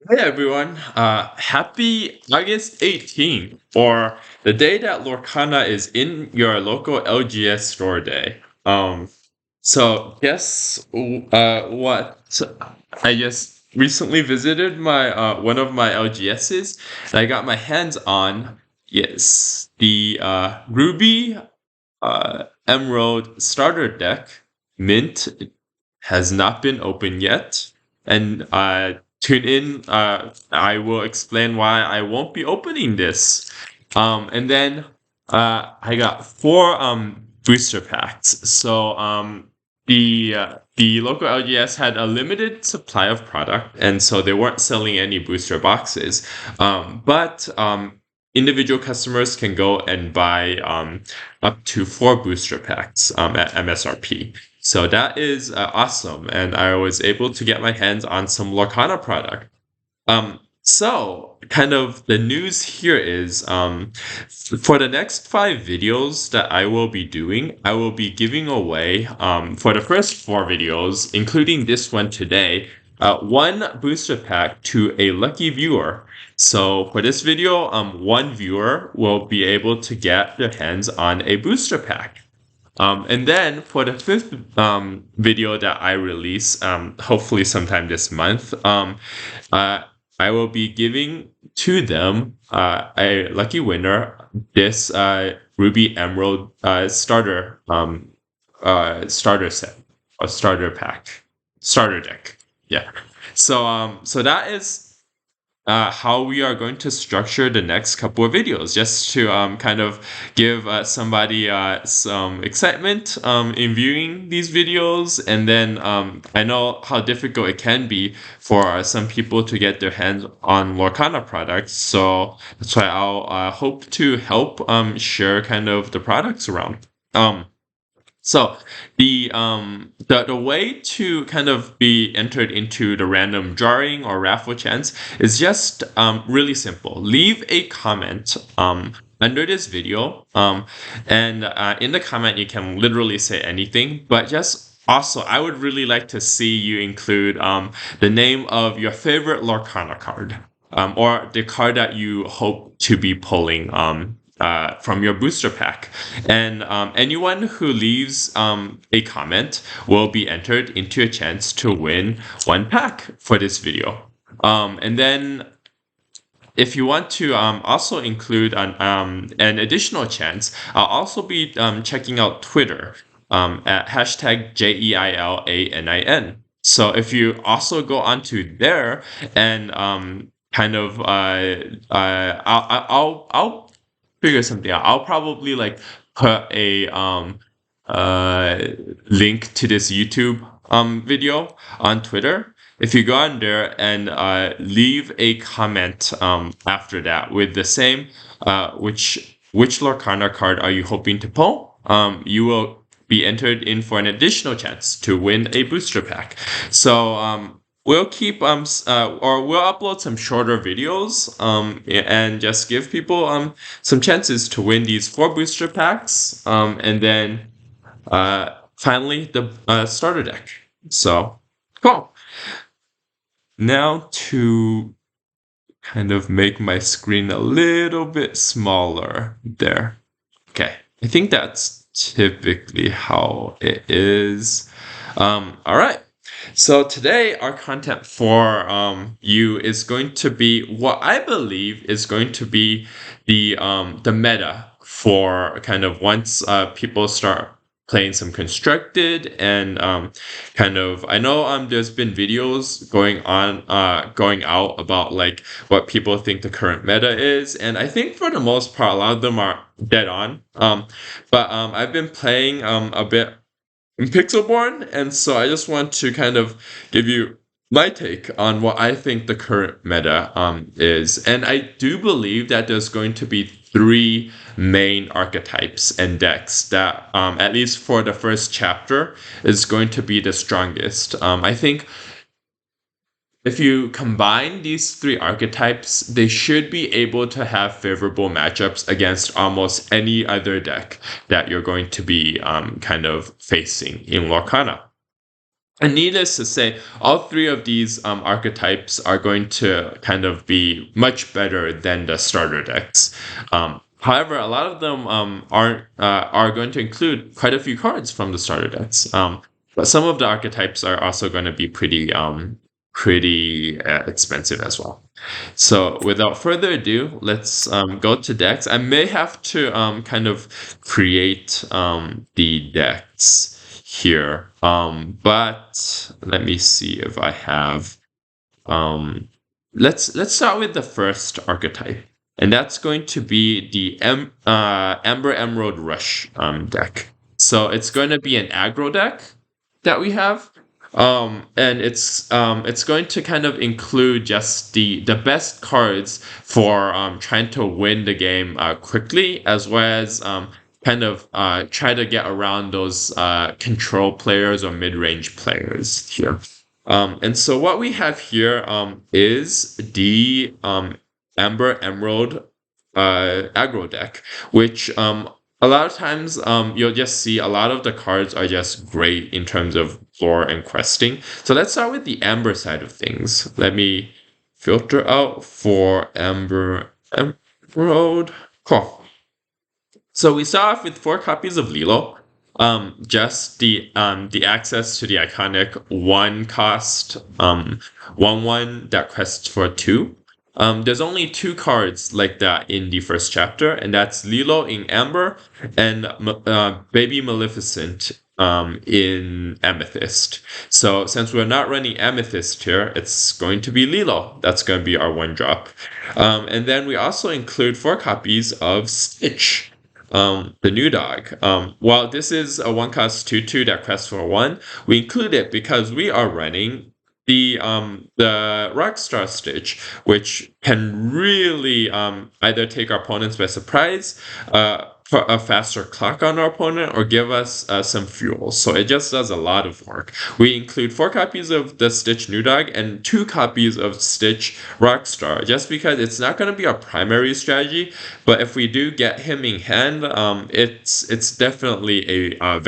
Hey everyone, happy August 18th, or the day that Lorcana is in your local LGS store day. So guess what? I just recently visited my one of my LGSs, and I got my hands on, yes, the Ruby Emerald starter deck. Mint has not been opened yet, and tune in. I will explain why I won't be opening this. And then I got four booster packs. So the local LGS had a limited supply of product, and so they weren't selling any booster boxes. But individual customers can go and buy up to four booster packs at MSRP. So that is awesome, and I was able to get my hands on some Lorcana product. So kind of the news here is for the next five videos that I will be doing, I will be giving away for the first four videos, including this one today, one booster pack to a lucky viewer. So for this video, one viewer will be able to get their hands on a booster pack. And then for the fifth video that I release, hopefully sometime this month, uh, I will be giving to them a lucky winner this Ruby Emerald starter set or starter pack starter deck. Yeah. So that is how we are going to structure the next couple of videos, just to kind of give somebody some excitement in viewing these videos. And then I know how difficult it can be for some people to get their hands on Lorcana products. So that's why I'll hope to help share kind of the products around. Um, so the way to kind of be entered into the random drawing or raffle chance is just really simple. Leave a comment under this video, and in the comment you can literally say anything, but just also I would really like to see you include the name of your favorite Lorcana card, or the card that you hope to be pulling from your booster pack. And anyone who leaves a comment will be entered into a chance to win one pack for this video. And then if you want to also include an additional chance, I'll also be checking out Twitter at hashtag JEILANIN. So if you also go onto there and kind of I'll figure something out. I'll probably like put a uh link to this YouTube video on Twitter. If you go on there and leave a comment after that with the same which Lorcana card are you hoping to pull, you will be entered in for an additional chance to win a booster pack. So we'll keep or we'll upload some shorter videos and just give people some chances to win these four booster packs, and then finally the starter deck. So cool. Now to kind of make my screen a little bit smaller there. Okay, I think that's typically how it is. All right. So today our content for you is going to be what I believe is going to be the meta for kind of once people start playing some constructed and kind of I know there's been videos going out about like what people think the current meta is, and I think for the most part a lot of them are dead on. But I've been playing a bit in Pixelborn, and so I just want to kind of give you my take on what I think the current meta is. And I do believe that there's going to be three main archetypes and decks that, at least for the first chapter, is going to be the strongest. I think if you combine these three archetypes, they should be able to have favorable matchups against almost any other deck that you're going to be kind of facing in Lorcana. And needless to say, all three of these archetypes are going to kind of be much better than the starter decks. However, a lot of them are going to include quite a few cards from the starter decks. But some of the archetypes are also going to be pretty expensive as well. So without further ado, let's go to decks. I may have to kind of create the decks here. But let me see if I have. Um, let's start with the first archetype, and that's going to be the Amber Emerald Rush deck. So it's going to be an aggro deck that we have. And it's going to kind of include just the best cards for trying to win the game quickly, as well as kind of try to get around those control players or mid-range players here. And so what we have here is the Amber Emerald aggro deck, which a lot of times you'll just see a lot of the cards are just great in terms of lore and questing. So let's start with the Amber side of things. Let me filter out for Amber Emerald. Cool. So we start off with 4 copies of Lilo. Just the access to the iconic 1 cost 1/1 that quests for 2. There's only 2 cards like that in the first chapter, and that's Lilo in Amber and Baby Maleficent in Amethyst. So since we're not running Amethyst here, it's going to be Lilo. That's going to be our 1 drop. And then we also include 4 copies of Stitch. The new dog. While this is a 1 cost 2/2 that quests for 1, we include it because we are running the Rockstar Stitch, which can really either take our opponents by surprise, put a faster clock on our opponent, or give us some fuel. So it just does a lot of work. We include 4 copies of the Stitch New Dog and 2 copies of Stitch Rockstar, just because it's not going to be our primary strategy. But if we do get him in hand, it's definitely a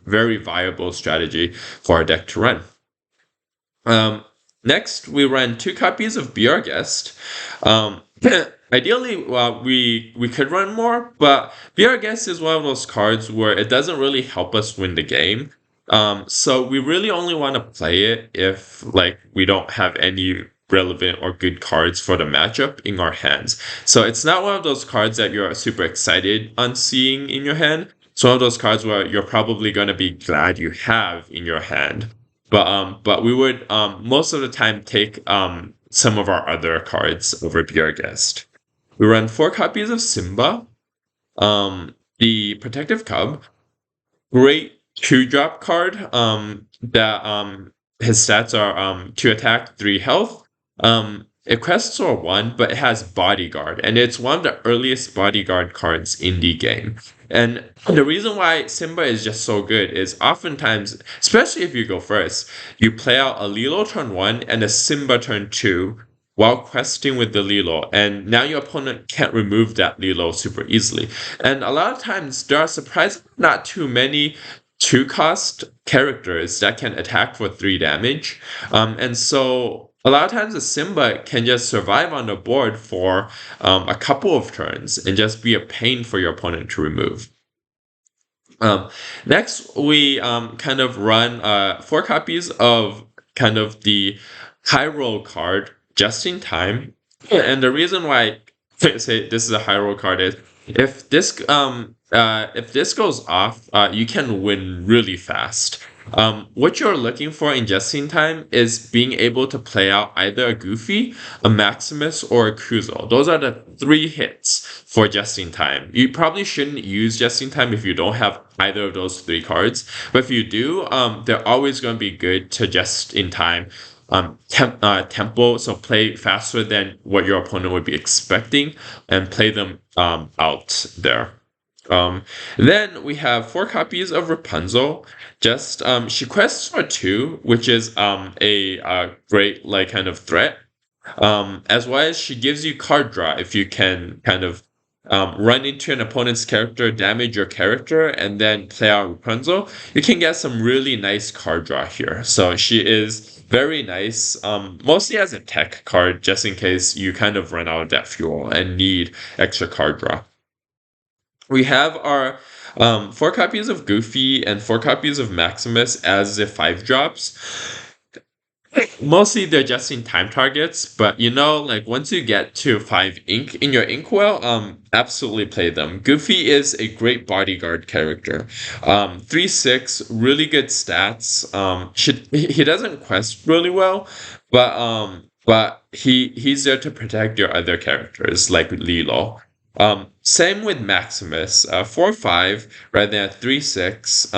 very viable strategy for our deck to run. Next, we run 2 copies of Be Our Guest. Ideally, we could run more, but Be Our Guest is one of those cards where it doesn't really help us win the game. So we really only want to play it if we don't have any relevant or good cards for the matchup in our hands. So it's not one of those cards that you're super excited on seeing in your hand. It's one of those cards where you're probably going to be glad you have in your hand. But we would most of the time take some of our other cards over Be Our Guest. We run 4 copies of Simba, the Protective Cub, great 2-drop card that his stats are 2 attack, 3 health. It quests for 1, but it has Bodyguard, and it's one of the earliest Bodyguard cards in the game. And the reason why Simba is just so good is oftentimes, especially if you go first, you play out a Lilo turn 1 and a Simba turn 2 while questing with the Lilo, and now your opponent can't remove that Lilo super easily. And a lot of times, there are surprisingly not too many 2-cost characters that can attack for 3 damage. And so a lot of times a Simba can just survive on the board for a couple of turns and just be a pain for your opponent to remove. Next, we kind of run 4 copies of kind of the high roll card just in time. And the reason why I say this is a high roll card is if this goes off, you can win really fast. What you're looking for in just in time is being able to play out either a Goofy, a Maximus, or a Kuzo. Those are the 3 hits for just in time. You probably shouldn't use just in time if you don't have either of those 3 cards. But if you do, they're always going to be good to just in time tempo, so play faster than what your opponent would be expecting and play them out there. Then we have 4 copies of Rapunzel. Just she quests for 2, which is a great kind of threat. As well as she gives you card draw if you can kind of run into an opponent's character, damage your character, and then play out Rapunzel, you can get some really nice card draw here. So she is very nice, mostly as a tech card, just in case you kind of run out of that fuel and need extra card draw. We have our 4 copies of Goofy and 4 copies of Maximus as the 5 drops. Mostly they're just in time targets, but like once you get to 5 ink in your inkwell, absolutely play them. Goofy is a great bodyguard character. 3/6, really good stats. He doesn't quest really well, but he's there to protect your other characters like Lilo. Same with Maximus, 4/5 rather than 3/6,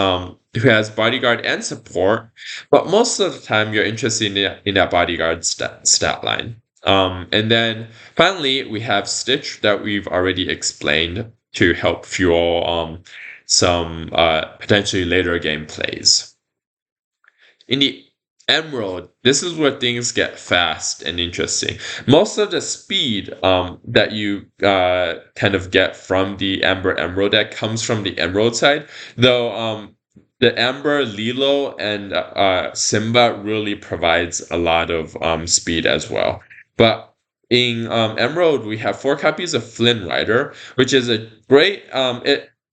who has bodyguard and support, but most of the time you're interested in that bodyguard stat line. And then finally we have Stitch that we've already explained to help fuel some potentially later game plays. In the Emerald, this is where things get fast and interesting. Most of the speed that you kind of get from the Amber Emerald deck comes from the Emerald side, though the Amber, Lilo, and Simba really provides a lot of speed as well. But in Emerald, we have 4 copies of Flynn Rider, which is a great.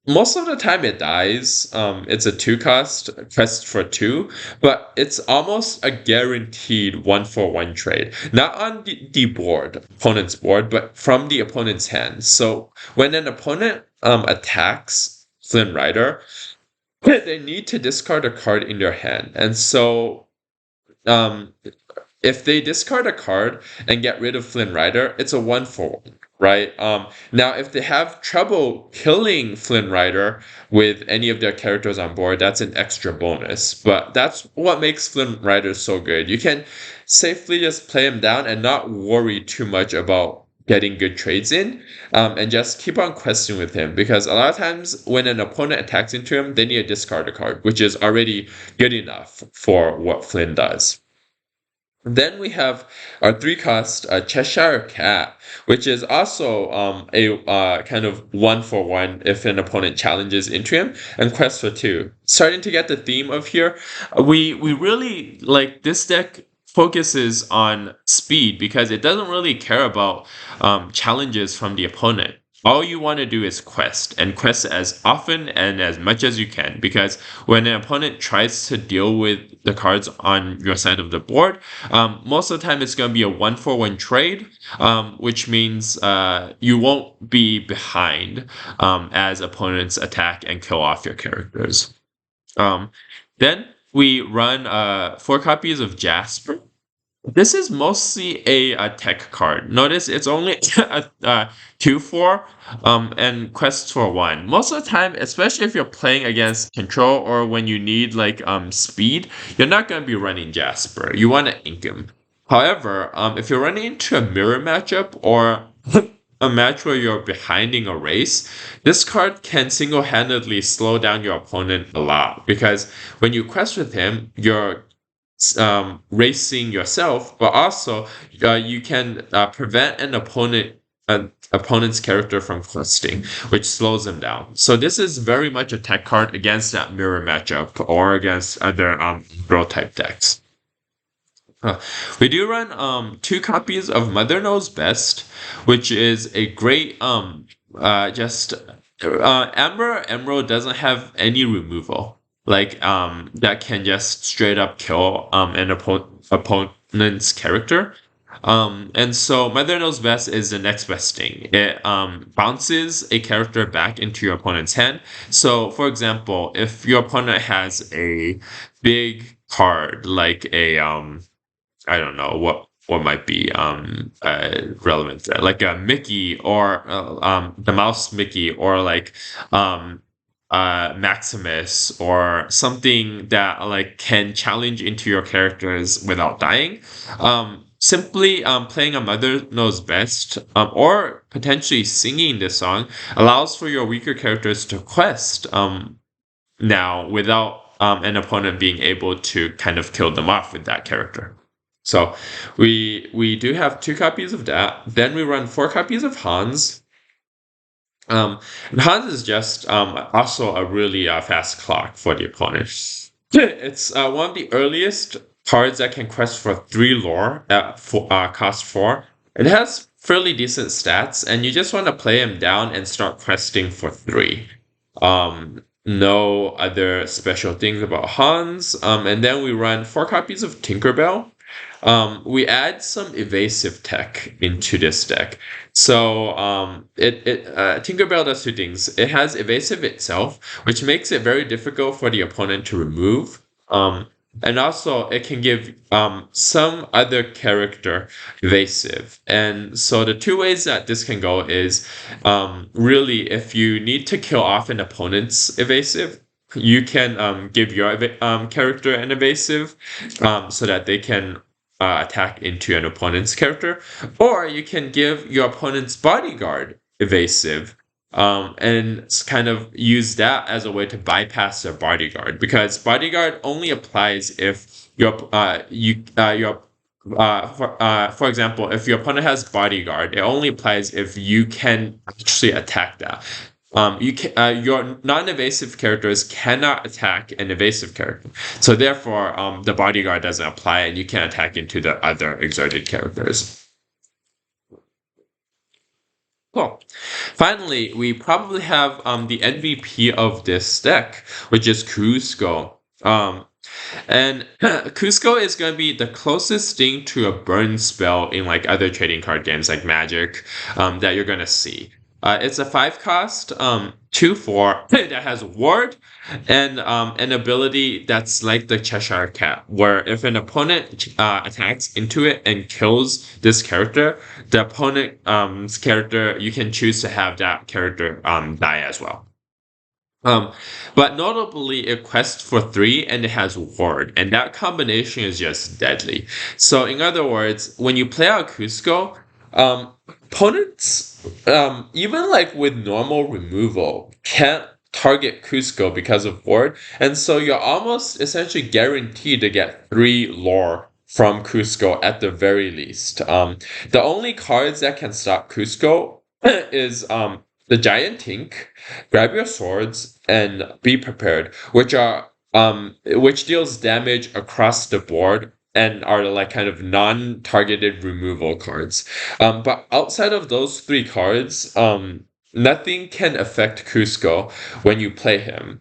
Most of the time it dies. It's a 2 cost quest for 2, but it's almost a guaranteed 1-for-1 trade. Not on the board, opponent's board, but from the opponent's hand. So when an opponent attacks Flynn Rider, they need to discard a card in their hand. And so if they discard a card and get rid of Flynn Rider, it's a 1-for-1, right? Now, if they have trouble killing Flynn Rider with any of their characters on board, that's an extra bonus. But that's what makes Flynn Rider so good. You can safely just play him down and not worry too much about getting good trades in, and just keep on questing with him, because a lot of times when an opponent attacks into him, they need to discard a card, which is already good enough for what Flynn does. Then we have our 3 cost Cheshire Cat, which is also a kind of 1-for-1 if an opponent challenges into him, and quest for 2. Starting to get the theme of here. We really like this deck focuses on speed because it doesn't really care about challenges from the opponent. All you want to do is quest, and quest as often and as much as you can, because when an opponent tries to deal with the cards on your side of the board, most of the time it's going to be a 1-for-1 trade, which means you won't be behind as opponents attack and kill off your characters. Then we run 4 copies of Jasper. This is mostly a tech card. Notice it's only a 2/4 and quests for 1. Most of the time, especially if you're playing against control or when you need like speed, you're not going to be running Jasper. You want to ink him. However, if you're running into a mirror matchup or a match where you're behind in a race, this card can single-handedly slow down your opponent a lot, because when you quest with him, you're racing yourself, but also you can prevent an opponent's character from questing, which slows them down. So this is very much a tech card against that mirror matchup or against other bro type decks. We do run 2 copies of Mother Knows Best, which is a great just Amber Emerald doesn't have any removal. Like that can just straight up kill an opponent's character. And so Mother Knows Best is the next best thing. It bounces a character back into your opponent's hand. So for example, if your opponent has a big card like a I don't know what might be relevant there, like a Mickey or the mouse Mickey, or like Maximus, or something that like can challenge into your characters without dying. Simply playing a Mother Knows Best, or potentially singing this song, allows for your weaker characters to quest now without an opponent being able to kind of kill them off with that character. So we do have 2 copies of that. Then we run 4 copies of Hans. And Hans is just also a really fast clock for the opponent. It's one of the earliest cards that can quest for 3 lore at cost 4. It has fairly decent stats, and you just want to play him down and start questing for 3. No other special things about Hans. And then we run 4 copies of Tinkerbell. We add some evasive tech into this deck. So Tinkerbell does 2 things. It has evasive itself, which makes it very difficult for the opponent to remove. And also it can give some other character evasive. And so the 2 ways that this can go is really if you need to kill off an opponent's evasive, you can give your character an evasive so that they can attack into an opponent's character, or you can give your opponent's bodyguard evasive, and kind of use that as a way to bypass their bodyguard, because bodyguard only applies if for example, if your opponent has bodyguard, it only applies if you can actually attack that. Your non-evasive characters cannot attack an evasive character, so therefore the bodyguard doesn't apply, and you can't attack into the other exerted characters. Cool. Finally, we probably have the MVP of this deck, which is Cusco. And Cusco is going to be the closest thing to a burn spell in like other trading card games like Magic that you're going to see. It's a 5 cost, 2/4 that has ward and an ability that's like the Cheshire Cat, where if an opponent attacks into it and kills this character, the opponent's character, you can choose to have that character die as well. But notably, it quests for 3 and it has ward, and that combination is just deadly. So, in other words, when you play out Cusco, opponents, even like with normal removal, can't target Cusco because of ward, and so you're almost essentially guaranteed to get 3 lore from Cusco at the very least. The only cards that can stop Cusco is the Giant Tink, Grab Your Swords, and Be Prepared, which deals damage across the board and are like kind of non-targeted removal cards. But outside of those 3 cards, nothing can affect Cusco when you play him.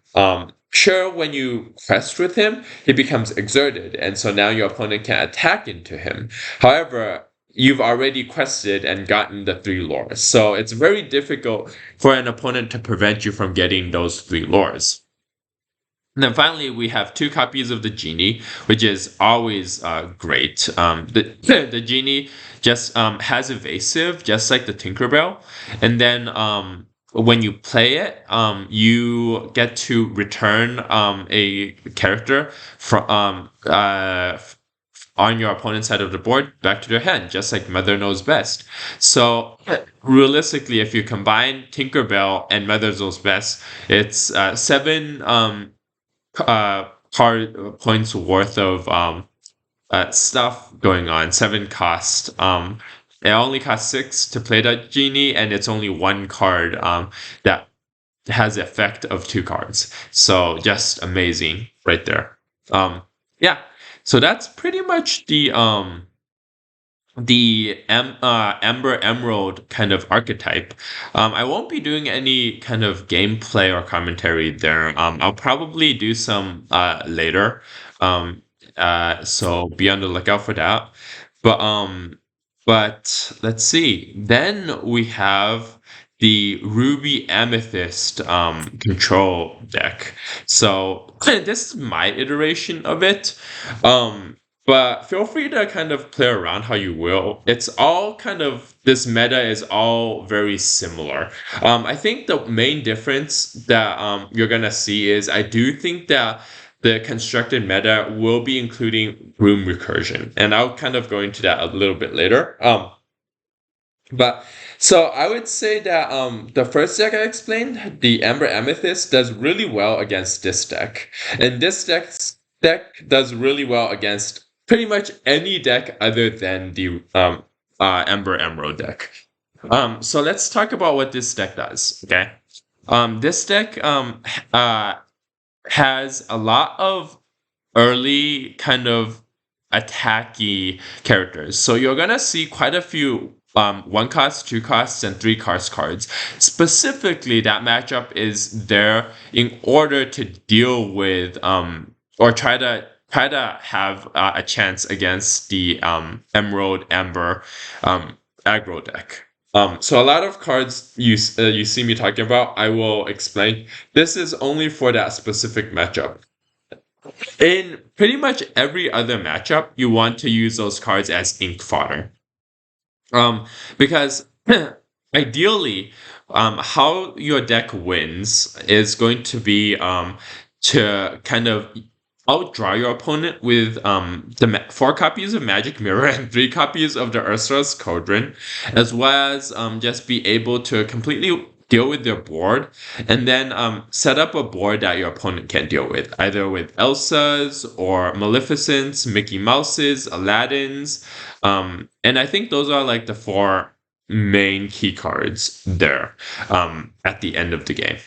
Sure, when you quest with him, he becomes exerted, and so now your opponent can attack into him. However, you've already quested and gotten the 3 lores, so it's very difficult for an opponent to prevent you from getting those 3 lores. And then finally, we have 2 copies of the Genie, which is always great. The Genie just has evasive, just like the Tinkerbell. And then when you play it, you get to return a character from on your opponent's side of the board back to their hand, just like Mother Knows Best. So realistically, if you combine Tinkerbell and Mother Knows Best, it's 7 card points worth of stuff going on, 7 cost. It only costs 6 to play that Genie, and it's only 1 card that has the effect of 2 cards. So just amazing right there. Yeah. So that's pretty much the Amber Emerald kind of archetype. I won't be doing any kind of gameplay or commentary there. I'll probably do some later. So be on the lookout for that. But let's see. Then we have the Ruby-amethyst control deck. So this is my iteration of it. But feel free to kind of play around how you will. It's all kind of, this meta is all very similar. I think the main difference that you're going to see is I do think that the constructed meta will be including room recursion. And I'll kind of go into that a little bit later. But so I would say that the first deck I explained, the Amber Amethyst, does really well against this deck. And this deck does really well against pretty much any deck other than the Amber Emerald deck. So let's talk about what this deck does. Okay. This deck has a lot of early kind of attacky characters. So you're gonna see quite a few one cost, two costs, and three cost cards. Specifically, that matchup is there in order to deal with or try to have a chance against the Emerald Amber aggro deck. So a lot of cards you see me talking about, I will explain. This is only for that specific matchup. In pretty much every other matchup, you want to use those cards as ink fodder. Because ideally, how your deck wins is going to be to kind of outdraw your opponent with four copies of Magic Mirror and three copies of the Ursula's Cauldron, as well as just be able to completely deal with their board, and then set up a board that your opponent can deal with, either with Elsa's or Maleficent's, Mickey Mouse's, Aladdin's, and I think those are like the four main key cards there at the end of the game.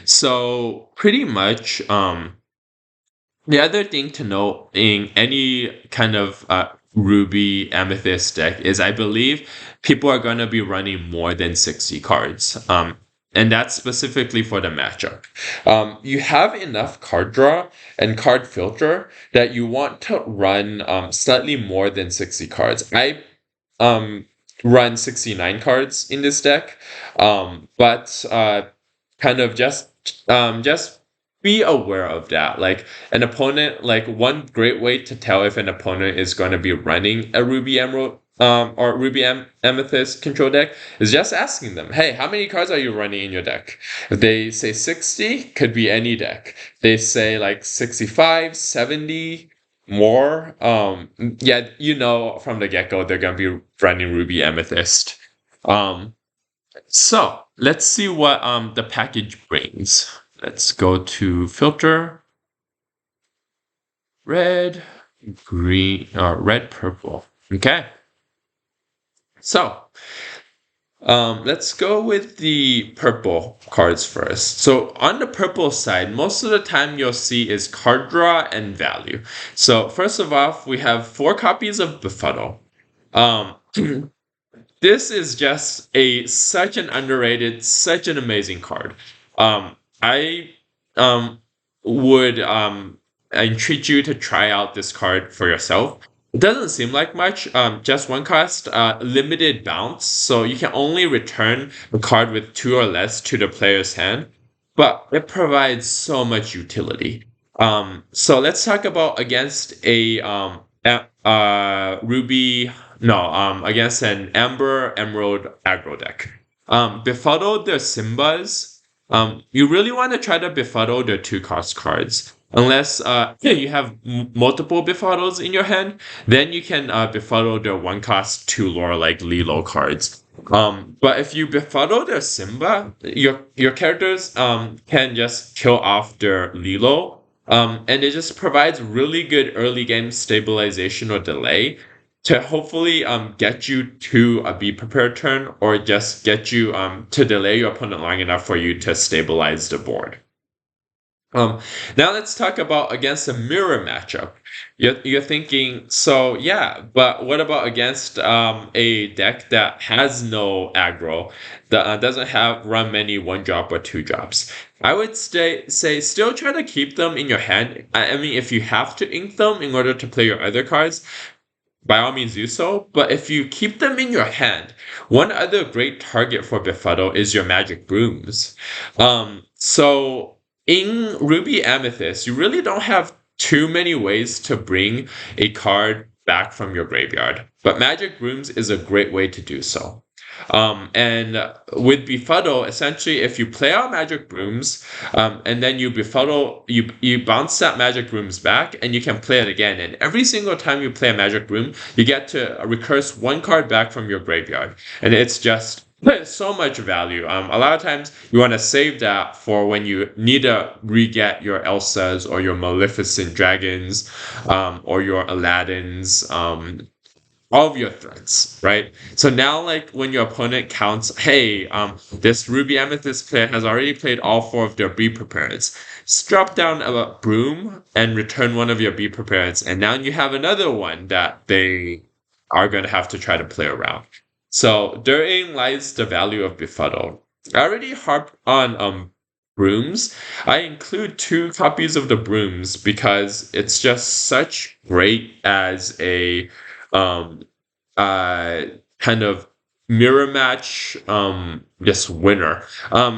So pretty much the other thing to note in any kind of Ruby-amethyst deck is I believe people are going to be running more than 60 cards. And that's specifically for the matchup. You have enough card draw and card filter that you want to run slightly more than 60 cards. I run 69 cards in this deck, but kind of just be aware of that. Like an opponent, like one great way to tell if an opponent is going to be running a Ruby Emerald or Amethyst control deck is just asking them, hey, how many cards are you running in your deck? If they say 60, could be any deck. They say like 65, 70, more. Yeah, you know from the get-go they're gonna be running Ruby Amethyst. So let's see what the package brings. Let's go to filter, red, green, red, purple. Okay. So let's go with the purple cards first. So on the purple side, most of the time you'll see is card draw and value. So first of all, we have 4 copies of Befuddle. This is just such an underrated, such an amazing card. I would entreat you to try out this card for yourself. It doesn't seem like much, just one cost, limited bounce, so you can only return a card with 2 or less to the player's hand, but it provides so much utility. So let's talk about against Ruby, no, against an Amber Emerald aggro deck. Befuddle their Simbas. You really want to try to befuddle their 2 cost cards. Unless you have multiple befuddles in your hand, then you can befuddle their 1 cost 2 lore like Lilo cards. But if you befuddle their Simba, your characters can just kill off their Lilo, and it just provides really good early game stabilization or delay to hopefully get you to a be prepared turn, or just get you to delay your opponent long enough for you to stabilize the board. Now let's talk about against a mirror matchup. You're thinking, so yeah, but what about against a deck that has no aggro, that doesn't run many 1-drop or 2-drops? I would say still try to keep them in your hand. I mean, if you have to ink them in order to play your other cards, by all means do so. But if you keep them in your hand, one other great target for Befuddle is your Magic Brooms. So in Ruby-amethyst, you really don't have too many ways to bring a card back from your graveyard, but Magic Brooms is a great way to do so. And with Befuddle, essentially, if you play out Magic Brooms, and then you befuddle, you bounce that Magic Brooms back, and you can play it again. And every single time you play a Magic Broom, you get to recurse 1 card back from your graveyard, and it's just so much value. A lot of times you want to save that for when you need to re-get your Elsas or your Maleficent dragons, or your Aladdins. all of your threats, right? So now, like when your opponent counts, hey, this Ruby-amethyst player has already played all four of their B preparers. Just drop down a broom and return one of your B preparers, and now you have another one that they are going to have to try to play around. So therein lies the value of befuddle. I already harped on brooms. I include two copies of the brooms because it's just such great as a um, uh, kind of mirror match just winner.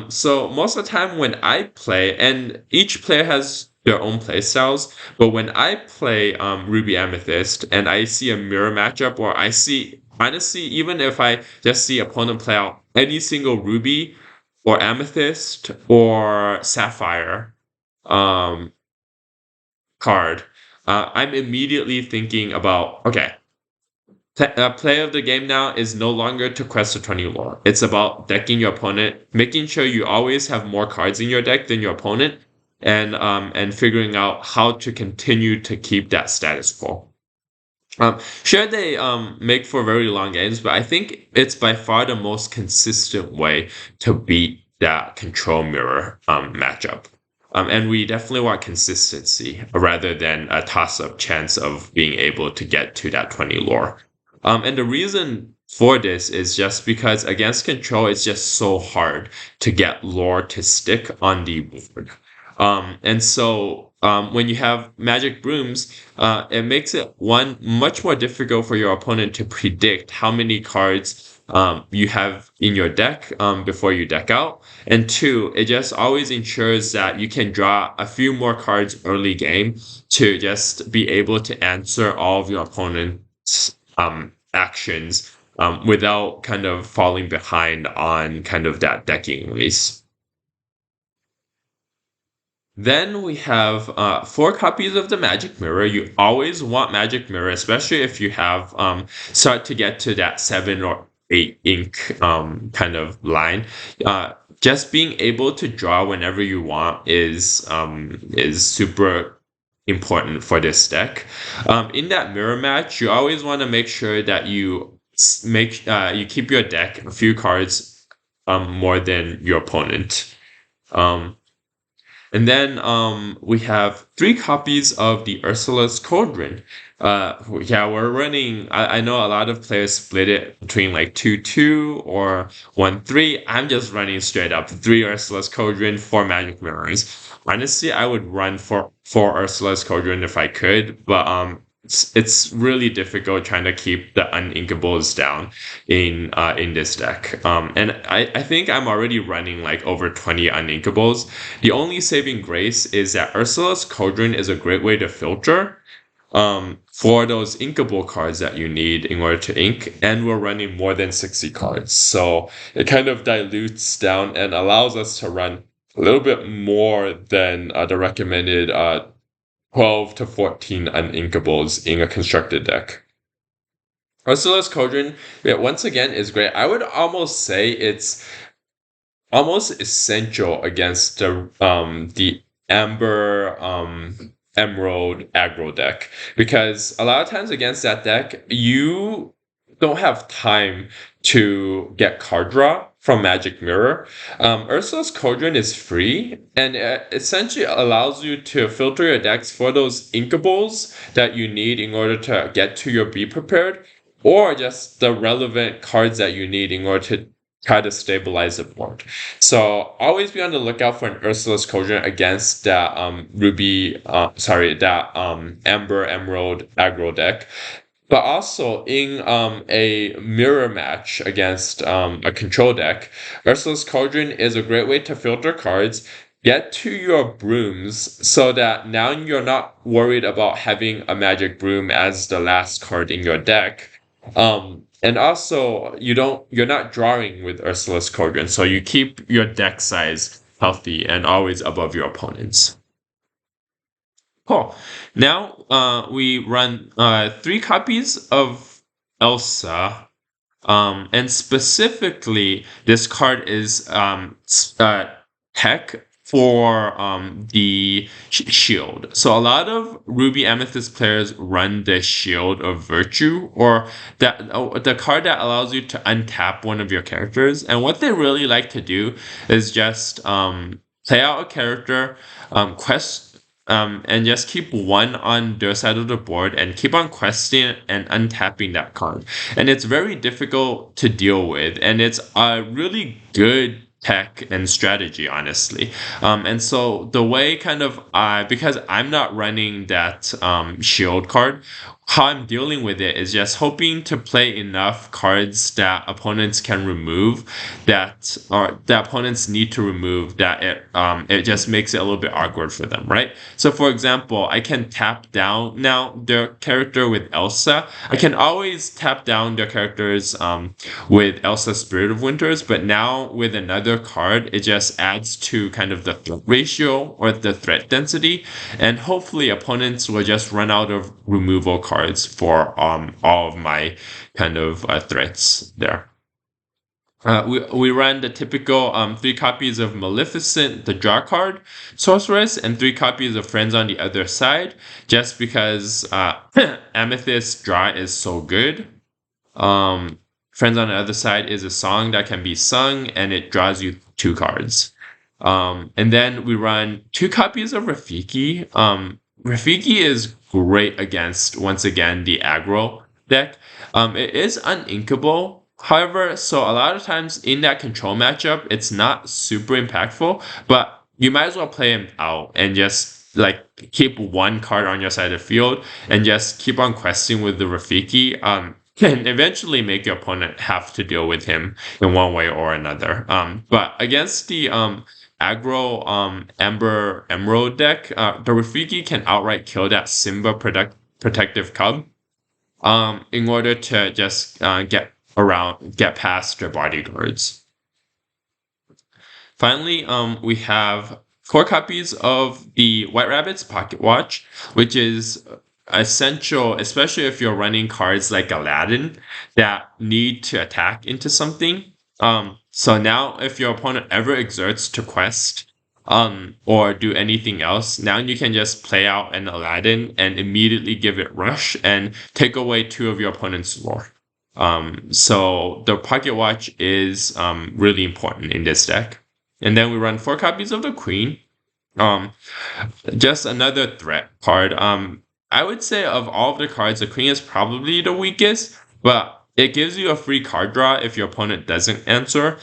So most of the time when I play, and each player has their own play styles, but when I play Ruby Amethyst and I see a mirror matchup, or I see honestly, even if I just see opponent play out any single Ruby or Amethyst or Sapphire um, card, I'm immediately thinking about okay, play of the game now is no longer to quest the 20 lore. It's about decking your opponent, making sure you always have more cards in your deck than your opponent, and figuring out how to continue to keep that status quo. Sure, they make for very long games, but I think it's by far the most consistent way to beat that control mirror matchup. And we definitely want consistency rather than a toss-up chance of being able to get to that 20 lore. And the reason for this is just because against control, it's just so hard to get lore to stick on the board. And so when you have magic brooms, it makes it one much more difficult for your opponent to predict how many cards you have in your deck before you deck out. And two, it just always ensures that you can draw a few more cards early game to just be able to answer all of your opponent's actions without kind of falling behind on kind of that decking race. Then we have four copies of the Magic Mirror. You always want Magic Mirror, especially if you have start to get to that 7 or 8 ink kind of line. Just being able to draw whenever you want is super important for this deck. In that mirror match, you always want to make sure that you keep your deck a few cards more than your opponent. And then we have 3 copies of the Ursula's Cauldron. Yeah, we're running. I know a lot of players split it between like 2-2 or 1-3. I'm just running straight up 3 Ursula's Cauldron, 4 Magic Mirrors. Honestly, I would run for 4 Ursula's Cauldron if I could, but it's really difficult trying to keep the uninkables down in this deck. And I think I'm already running like over 20 uninkables. The only saving grace is that Ursula's Cauldron is a great way to filter for those inkable cards that you need in order to ink, and we're running more than 60 cards. So it kind of dilutes down and allows us to run a little bit more than the recommended 12 to 14 uninkables in a constructed deck. Ursula's Cauldron, yeah, once again, is great. I would almost say it's almost essential against the Amber Emerald aggro deck, because a lot of times against that deck, you don't have time to get card draw from Magic Mirror. Ursula's Cauldron is free, and it essentially allows you to filter your decks for those inkables that you need in order to get to your Be Prepared, or just the relevant cards that you need in order to try to stabilize the board. So always be on the lookout for an Ursula's Cauldron against that Amber Emerald aggro deck. But also in a mirror match against a control deck, Ursula's Cauldron is a great way to filter cards, get to your brooms so that now you're not worried about having a magic broom as the last card in your deck. And also you're not drawing with Ursula's Cauldron, so you keep your deck size healthy and always above your opponents. Cool. Now we run 3 copies of Elsa. And specifically, this card is tech for the shield. So a lot of Ruby-amethyst players run the Shield of Virtue, or the card that allows you to untap one of your characters. And what they really like to do is just play out a character, quest. And just keep one on their side of the board and keep on questing and untapping that card. And it's very difficult to deal with, and it's a really good tech and strategy, honestly. And so the way kind of because I'm not running that shield card, how I'm dealing with it is just hoping to play enough cards that opponents can remove, that or that opponents need to remove, that it just makes it a little bit awkward for them, right? So for example, I can tap down now their character with Elsa. I can always tap down their characters with Elsa Spirit of Winters, but now with another card, it just adds to kind of the threat ratio or the threat density, and hopefully opponents will just run out of removal cards for all of my kind of threats there. We ran the typical 3 copies of Maleficent, the draw card, Sorceress, and 3 copies of Friends on the other side, just because Amethyst draw is so good. Friends on the Other Side is a song that can be sung, and it draws you 2 cards. And then we run 2 copies of Rafiki. Rafiki is great against, once again, the aggro deck. It is uninkable, however, so a lot of times in that control matchup, it's not super impactful, but you might as well play him out and just like keep 1 card on your side of the field and just keep on questing with the Rafiki. And eventually make your opponent have to deal with him in one way or another. But against the aggro Amber Emerald deck, the Rafiki can outright kill that Simba protective cub in order to just get past their bodyguards. Finally, we have 4 copies of the White Rabbit's Pocket Watch, which is essential, especially if you're running cards like Aladdin that need to attack into something. So now if your opponent ever exerts to quest or do anything else, now you can just play out an Aladdin and immediately give it rush and take away 2 of your opponent's lore. So the Pocket Watch is really important in this deck. And then we run 4 copies of the Queen. Just another threat card. I would say of all of the cards, the Queen is probably the weakest, but it gives you a free card draw if your opponent doesn't answer.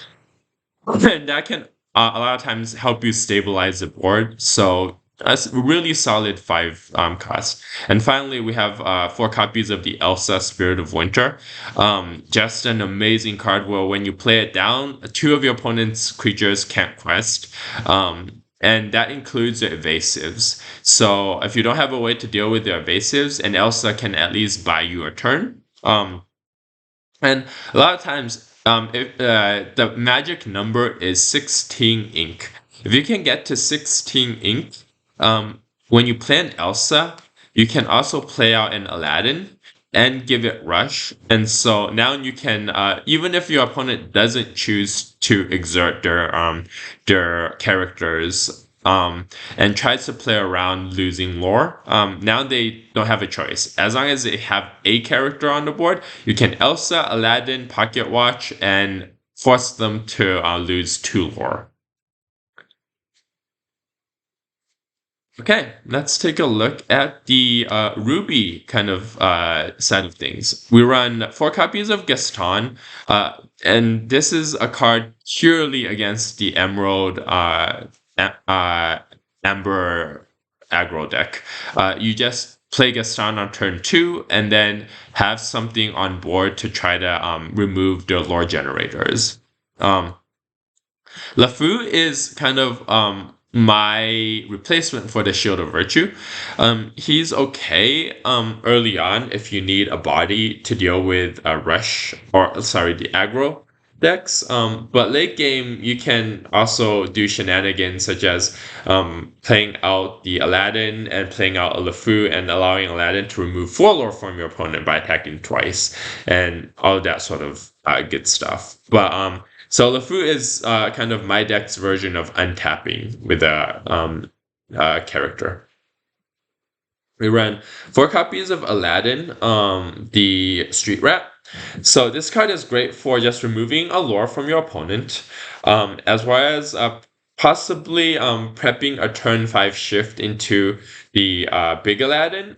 And that can a lot of times help you stabilize the board. So that's a really solid 5 cost. And finally, we have 4 copies of the Elsa Spirit of Winter. Just an amazing card where when you play it down, 2 of your opponent's creatures can't quest. And that includes the evasives. So if you don't have a way to deal with the evasives, and Elsa can at least buy you a turn. And a lot of times, if the magic number is 16 ink. If you can get to 16 ink, when you play an Elsa, you can also play out an Aladdin and give it rush. And so now you can, even if your opponent doesn't choose to exert their characters and tries to play around losing lore, now they don't have a choice. As long as they have a character on the board, you can Elsa, Aladdin, Pocket Watch, and force them to lose 2 lore. Okay, let's take a look at the Ruby kind of side of things. We run 4 copies of Gaston, and this is a card purely against the Emerald Amber aggro deck. You just play Gaston on turn 2, and then have something on board to try to remove their lore generators. LeFou is kind of my replacement for the Shield of Virtue. He's okay early on if you need a body to deal with a rush, or sorry, the aggro decks. But late game, you can also do shenanigans such as playing out the Aladdin and playing out a LeFou and allowing Aladdin to remove 4 lore from your opponent by attacking twice, and all of that sort of good stuff. But So LeFou is kind of my deck's version of untapping with a character. We run 4 copies of Aladdin, the street rat. So this card is great for just removing a lore from your opponent, as well as possibly prepping a turn 5 shift into the big Aladdin.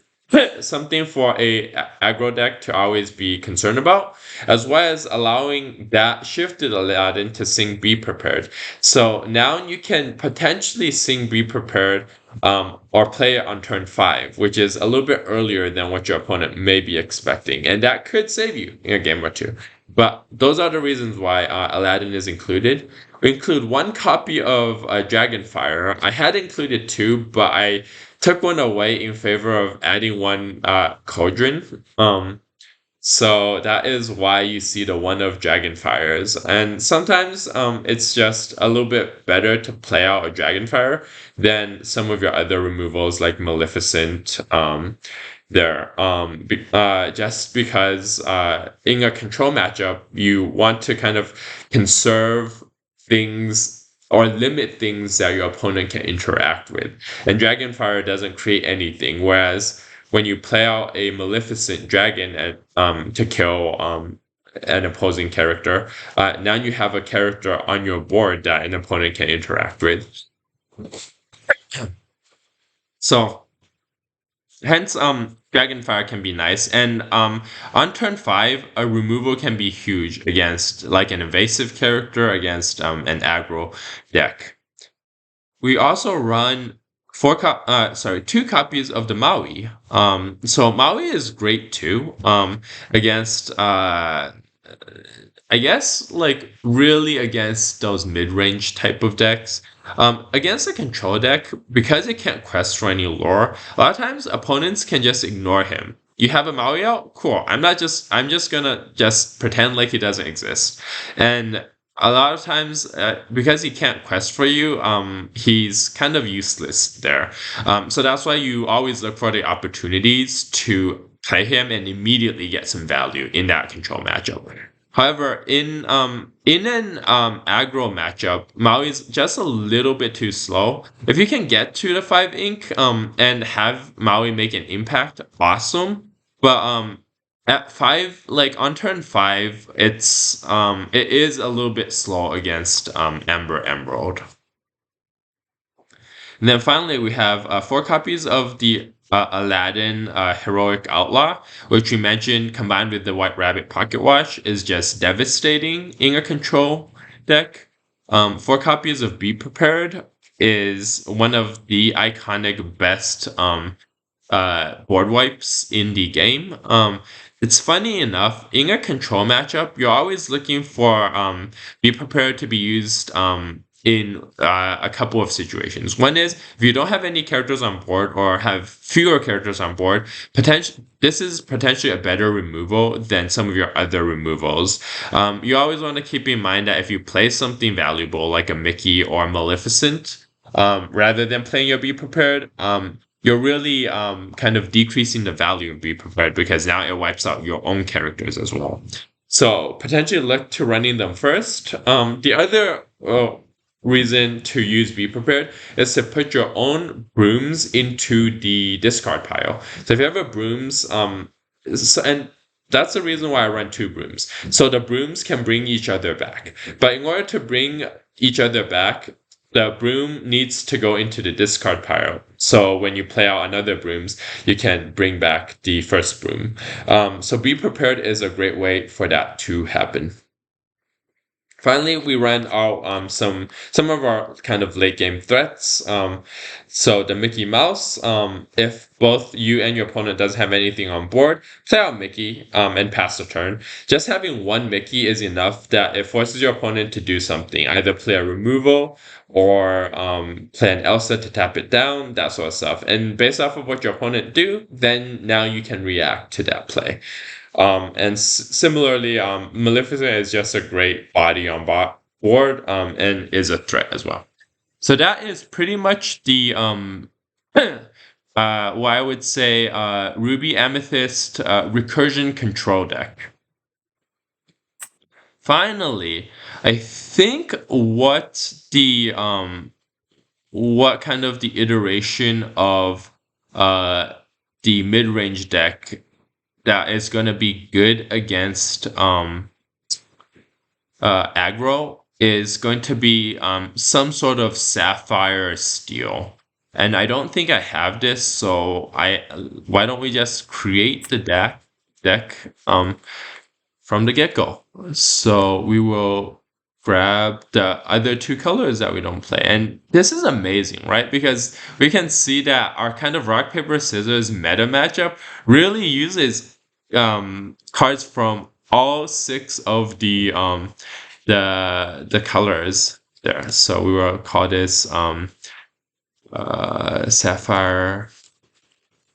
Something for a aggro deck to always be concerned about, as well as allowing that shifted Aladdin to sing Be Prepared. So now you can potentially sing Be Prepared or play it on turn 5, which is a little bit earlier than what your opponent may be expecting, and that could save you in a game or two. But those are the reasons why Aladdin is included. We include 1 copy of Dragonfire. I had included 2, but I took one away in favor of adding 1 Cauldron. So that is why you see the 1 of Dragonfires. And sometimes it's just a little bit better to play out a Dragonfire than some of your other removals like Maleficent just because in a control matchup, you want to kind of conserve things or limit things that your opponent can interact with. And Dragonfire doesn't create anything, whereas when you play out a Maleficent Dragon to kill an opposing character, now you have a character on your board that an opponent can interact with. So, hence, Dragonfire can be nice, and on turn 5, a removal can be huge against like an invasive character against an aggro deck. We also run 2 copies of the Maui. So Maui is great too. Against I guess like really against those mid-range type of decks. Against a control deck, because it can't quest for any lore, a lot of times opponents can just ignore him. You have a Maui out? Cool. I'm just gonna just pretend like he doesn't exist. And a lot of times, because he can't quest for you, he's kind of useless there. So that's why you always look for the opportunities to play him and immediately get some value in that control matchup. However, in an aggro matchup, Maui's just a little bit too slow. If you can get to the 5 ink and have Maui make an impact, awesome. But at 5, like on turn 5, it is a little bit slow against Amber Emerald. And then finally, we have 4 copies of the Aladdin Heroic Outlaw, which we mentioned combined with the White Rabbit Pocket Watch is just devastating in a control deck. 4 copies of Be Prepared is one of the iconic best board wipes in the game. It's funny enough, in a control matchup, you're always looking for Be Prepared to be used in a couple of situations. One is if you don't have any characters on board or have fewer characters on board, this is potentially a better removal than some of your other removals. You always want to keep in mind that if you play something valuable like a Mickey or Maleficent, rather than playing your Be Prepared, you're really kind of decreasing the value of Be Prepared because now it wipes out your own characters as well. So potentially look to running them first. The other reason to use Be Prepared is to put your own brooms into the discard pile. So if you have a brooms, and that's the reason why I run 2 brooms. So the brooms can bring each other back. But in order to bring each other back, the broom needs to go into the discard pile. So when you play out another brooms, you can bring back the first broom. So Be Prepared is a great way for that to happen. Finally, we ran out some of our kind of late game threats. So the Mickey Mouse, if both you and your opponent doesn't have anything on board, play out Mickey and pass the turn. Just having 1 Mickey is enough that it forces your opponent to do something, either play a removal or play an Elsa to tap it down, that sort of stuff. And based off of what your opponent do, then now you can react to that play. And similarly, Maleficent is just a great body on board and is a threat as well. So that is pretty much the what I would say Ruby-amethyst recursion control deck. finally, I think what kind of the iteration of uh the mid-range deck that is going to be good against aggro is going to be some sort of Sapphire-steel. And I don't think I have this, so I why don't we just create the deck from the get-go. So we will grab the other two colors that we don't play. And this is amazing, right? Because we can see that our kind of rock, paper, scissors meta matchup really uses cards from all six of the colors there. So we will call this Sapphire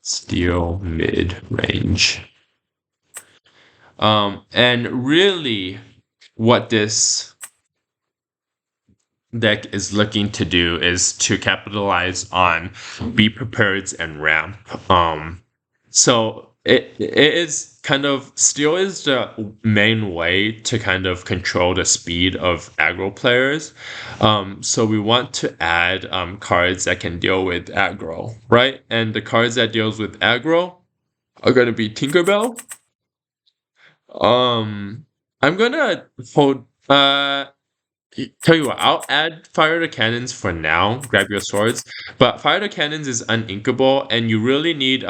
Steel mid range. And really, what this deck is looking to do is to capitalize on be prepared and ramp. So it is kind of steel is the main way to kind of control the speed of aggro players. So we want to add cards that can deal with aggro, right? And the cards that deals with aggro are going to be Tinkerbell. I'm gonna hold. Tell you what, I'll add Fire the Cannons for now. Grab your swords, but Fire the Cannons is uninkable, and you really need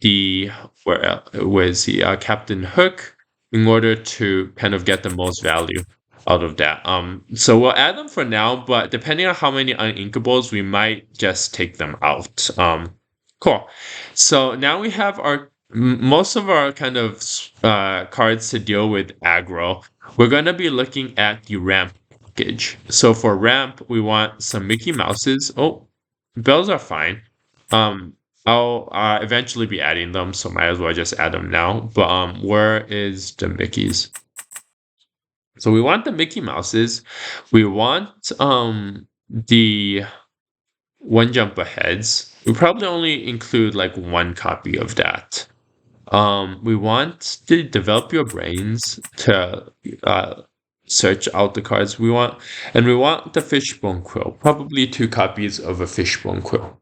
the where is he? Captain Hook in order to kind of get the most value out of that. So we'll add them for now, but depending on how many uninkables, we might just take them out. Cool. So now we have our most of our kind of cards to deal with aggro. We're going to be looking at the ramp package. So for ramp, we want some Mickey Mouses. Oh, bells are fine. I'll eventually be adding them, so might as well just add them now. But where is the Mickeys? So we want the Mickey Mouses. We want the one jump aheads. We probably only include like one copy of that. We want to develop your brains to search out the cards we want, and we want the fishbone quill, probably 2 copies of a fishbone quill.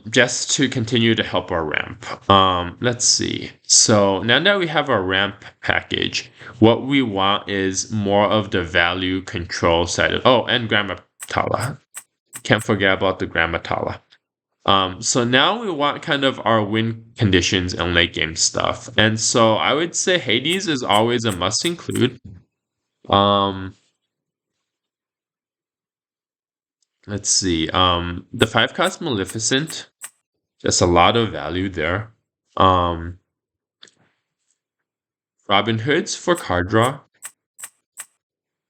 Just to continue to help our ramp. Let's see. So now that we have our ramp package, what we want is more of the value control side of, oh, and Grammatala. Can't forget about the Grammatala. So now we want kind of our win conditions and late game stuff. And so I would say Hades is always a must include. Let's see. The 5 cost Maleficent. Just a lot of value there. Robin Hood's for card draw.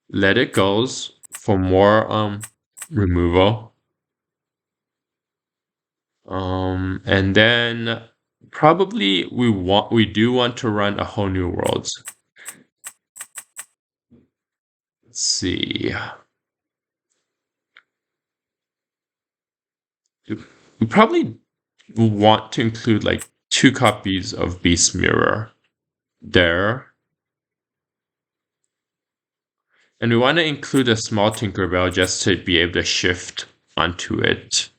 Let It Goes for more removal. And then probably we do want to run a whole new worlds. Let's see. We probably want to include like 2 copies of Beast Mirror there. And we want to include a small Tinkerbell just to be able to shift onto it.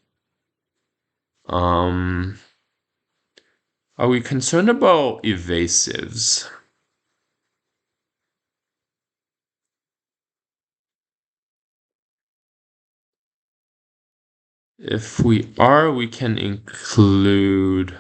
Are we concerned about evasives? If we are, we can include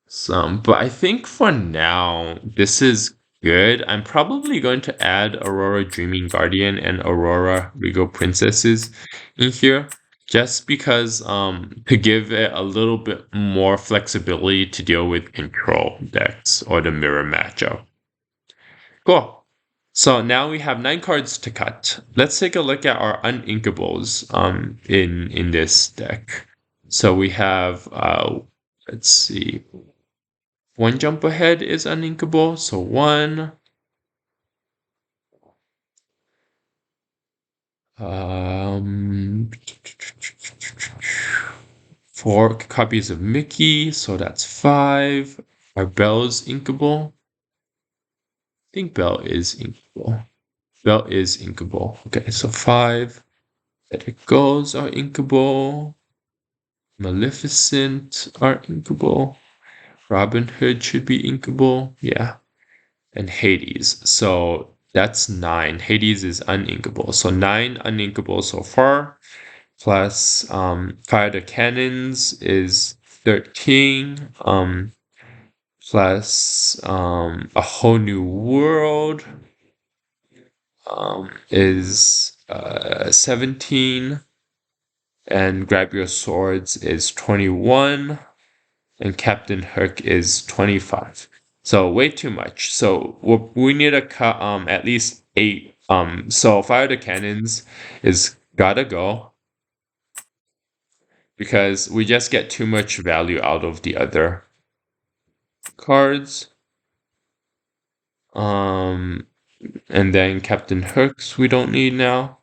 some, but I think for now, this is good. I'm probably going to add Aurora Dreaming Guardian and Aurora Regal Princesses in here, just because to give it a little bit more flexibility to deal with control decks or the mirror matchup. Cool. So now we have 9 cards to cut. Let's take a look at our uninkables in this deck. So we have let's see. One jump ahead is uninkable, so 1. 4 copies of Mickey, so that's 5. Our Bell's inkable. think Bell is inkable. Bell is inkable. Okay, so 5. Let It Goes are inkable. Maleficent are inkable. Robin Hood should be inkable. Yeah. And Hades. So that's 9. Hades is uninkable. So 9 uninkable so far. Plus Fire the Cannons is 13. Plus A Whole New World is 17. And Grab Your Swords is 21. And Captain Hook is 25. So way too much. So we need to cut at least 8. So Fire the Cannons is gotta go because we just get too much value out of the other cards. And then Captain Hooks we don't need now.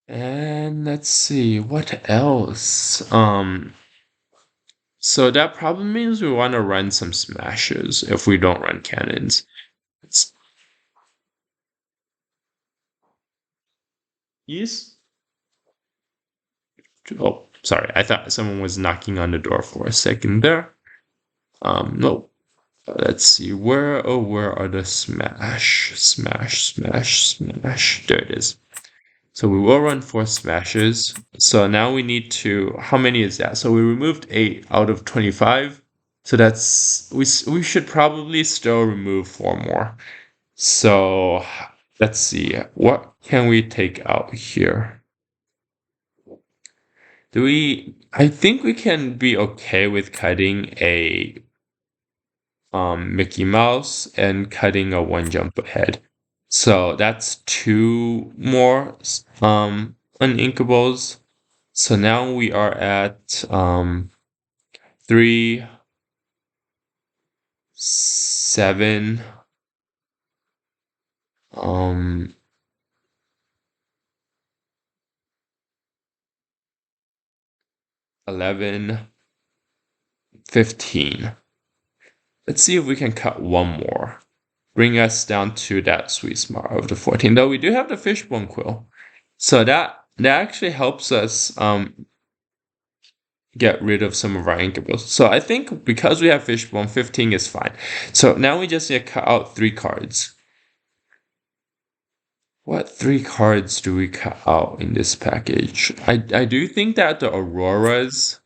And let's see what else. So that probably means we want to run some smashes if we don't run cannons. It's, yes. Oh, sorry. I thought someone was knocking on the door for a second there. No. Let's see. Where are the smash? Smash. There it is. So we will run 4 smashes. So now we need to, how many is that? So we removed 8 out of 25. So that's, we should probably still remove 4 more. So let's see. What can we take out here? I think we can be okay with cutting a Mickey Mouse and cutting a 1 jump ahead. So that's 2 more uninkables. So now we are at 3, 7, 11, 15. Let's see if we can cut 1 more. Bring us down to that sweet spot of the 14. Though we do have the fishbone quill. So that actually helps us get rid of some of our inkables. So I think because we have fishbone, 15 is fine. So now we just need to cut out 3 cards. What 3 cards do we cut out in this package? I do think that the Auroras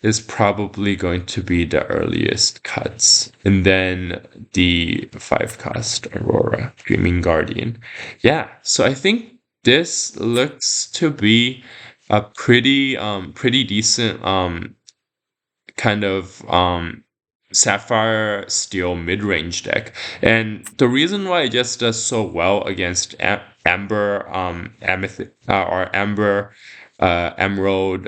is probably going to be the earliest cuts. And then the 5-cost Aurora, Dreaming Guardian. Yeah, so I think this looks to be a pretty decent kind of Sapphire-steel mid-range deck. And the reason why it just does so well against Amber Amethyst or Amber Emerald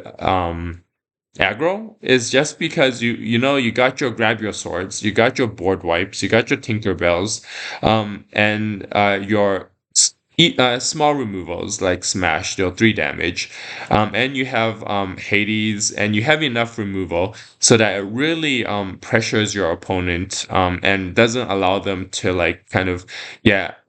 aggro is just because you got your Grab Your Swords, you got your board wipes, you got your Tinkerbells, and your small removals like Smash deal 3 damage, and you have Hades, and you have enough removal so that it really pressures your opponent and doesn't allow them to like kind of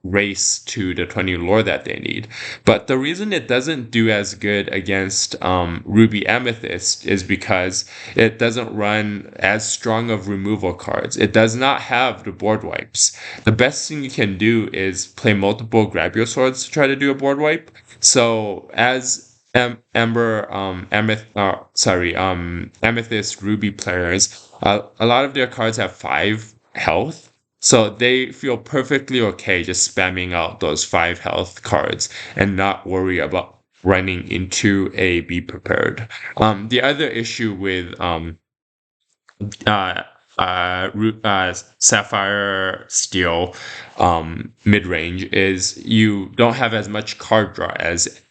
race to the 20 lore that they need. But the reason it doesn't do as good against Ruby-amethyst is because it doesn't run as strong of removal cards. It does not have the board wipes. The best thing you can do is play multiple Grab Your Swords to try to do a board wipe. So as Amethyst Ruby players, a lot of their cards have 5 health. So they feel perfectly okay just spamming out those 5 health cards and not worry about running into a Be Prepared. The other issue with Sapphire-steel mid-range is you don't have as much card draw as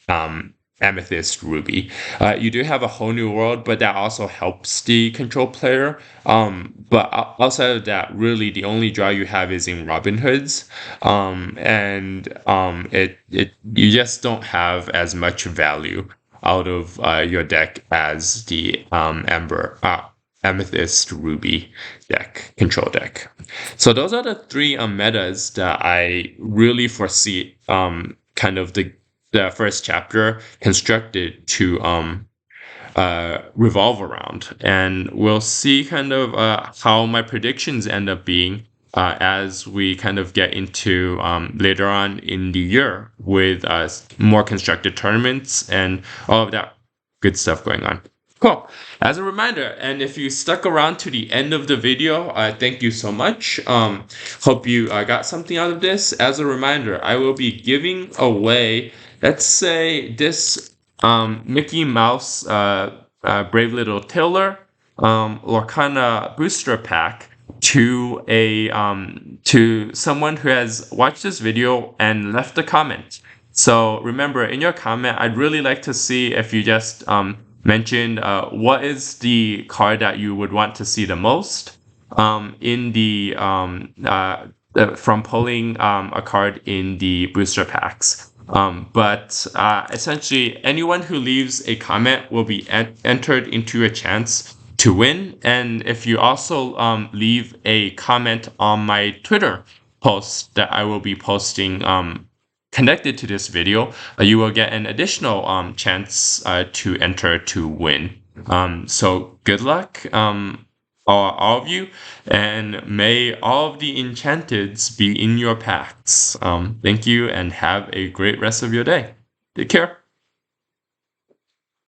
Amethyst Ruby. You do have a Whole New World, but that also helps the control player. But outside of that, really the only draw you have is in Robin Hoods, and you just don't have as much value out of your deck as the Amethyst Ruby deck, control deck. So those are the three metas that I really foresee kind of the first chapter constructed to revolve around. And we'll see kind of how my predictions end up being as we kind of get into later on in the year with more constructed tournaments and all of that good stuff going on. Cool. As a reminder, and if you stuck around to the end of the video, thank you so much. Hope you got something out of this. As a reminder, I will be giving away, let's say, this Mickey Mouse Brave Little Tailor Lorcana booster pack to to someone who has watched this video and left a comment. So remember, in your comment, I'd really like to see if you just mentioned what is the card that you would want to see the most in the from pulling a card in the booster packs. But essentially, anyone who leaves a comment will be entered into a chance to win. And if you also leave a comment on my Twitter post that I will be posting connected to this video, you will get an additional chance to enter to win. So good luck, all of you, and may all of the enchanteds be in your packs. Thank you, and have a great rest of your day. Take care.